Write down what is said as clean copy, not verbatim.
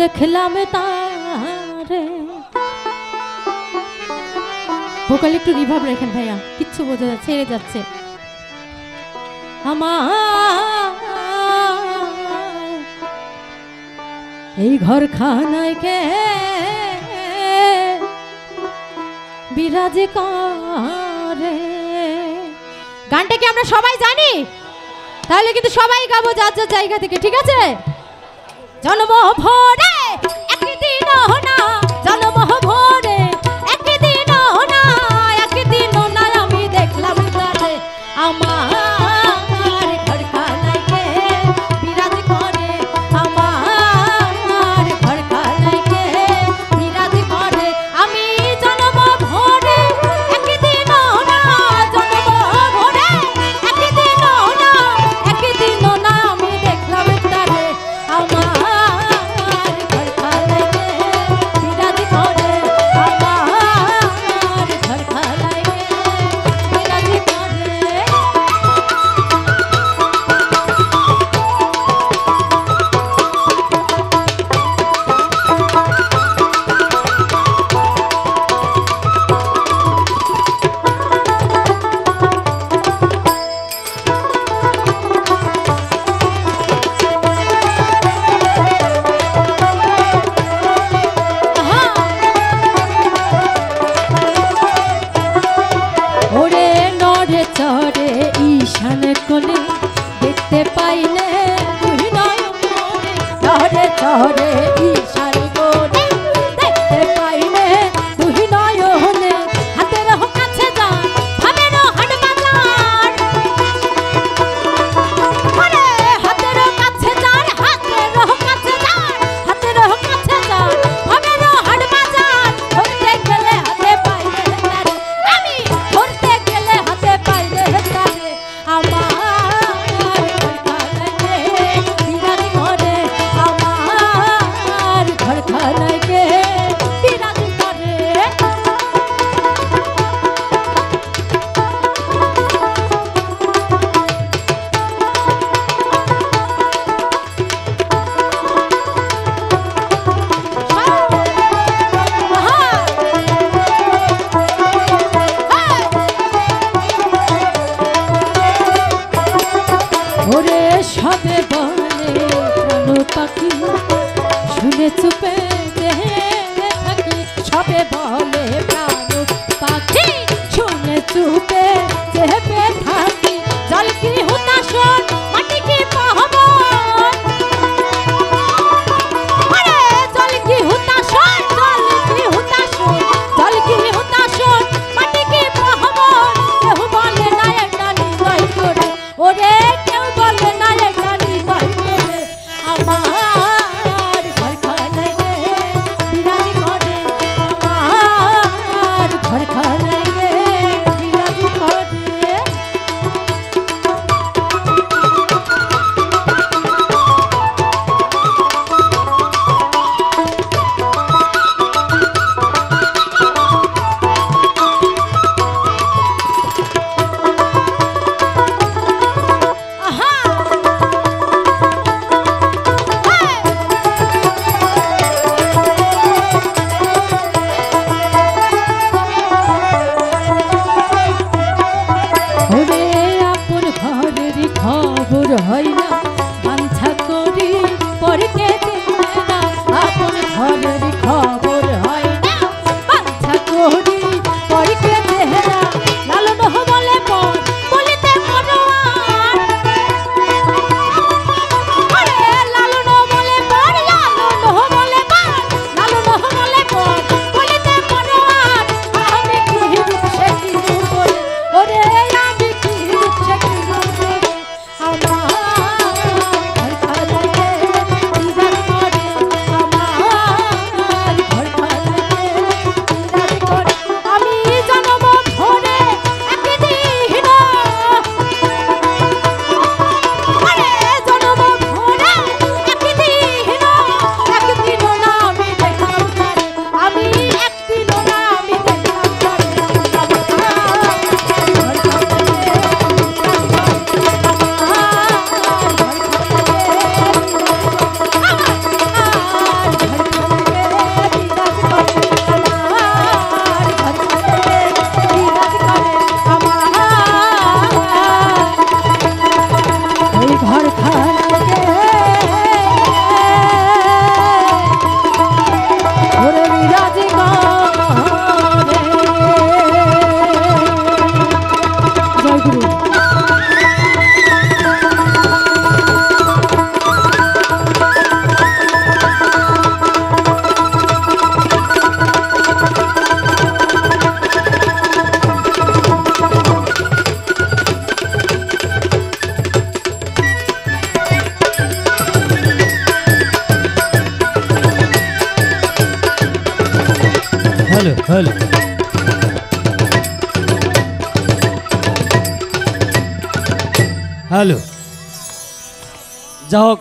দেখলাম তারে। ভোকাল একটু রিভার্ব রাখেন ভাইয়া, কিচ্ছু বোঝা যাচ্ছে, ছেড়ে যাচ্ছে। আমার এই ঘর খানায় কে বিরাজ করে। গানটা কি আমরা সবাই জানি? তাহলে কিন্তু সবাই গাবো যার যার জায়গা থেকে, ঠিক আছে? জন্ম ভরে একদিন না, জন্ম ভরে একদিন না, একদিন না আমি দেখলাম তারে। আমার ঘর খানায় কে বিরাজ করে, আমার ঘর খানায় কে বিরাজ করে। আমি জন্ম ভরে একদিন না, জন্ম ভরে একদিন না, একদিন না আমি দেখলাম তারে। আমার চরে ঈশান কোণে দেখতে পাইলে তুই নয়নে, চরে চরে ঈশান কোণে দেখতে পাইলে তুই নয়নে। হাতের কাছে যা ভাবের হাট বাজার, হাতের কাছে যার, হাতের কাছে যার, হাতের কাছে যার ভাবের হাট বাজার। ধরতে গেলে হাতে পাইলে তারে, আমি ধরতে গেলে হাতে পাইলে তারে। আমার ঘর খানায় কে বিরাজ করে, আমার ঘর খানায় কে বিরাজ করে। ওরে সবে বলে প্রাণ পাখি শুনে চুপে থাকি, সবে বলে প্রাণ পাখি শুনে চুপে চেপে থাকি। জল কি হুতাশন, মাটি কি পাহাবন, জল কি হুতাশন, জল কি হুতাশন, জল কি হুতাশন, মাটি কি পাহাবন। কেউ বলে না একটা নির্ণয় করে, ওরে কেউ বলে না একটা নির্ণয় করে। আমার ঘর খানায় কে বিরাজ করে, আমার ঘর খানায় কে বিরাজ করে। ওরে আপন ঘরের খবর হয় না, বাঞ্ছা করি পরকে দেখে না। আপন ঘরের খবর হয় না, বাঞ্ছা করি পরকে দেখে না। লালন বলে পর বলিতে পরোয়ার, লালন বলে পর, লালন বলে পর, লালন বলে পর বলিতে পরোয়ার। আমি কি রূপ সে কি রূপ বলে, ওরে আমি কি রূপ সে কি রূপ বলে। আমার ঘর খানায় কে বিরাজ হ্যালো হ্যালো যা হোক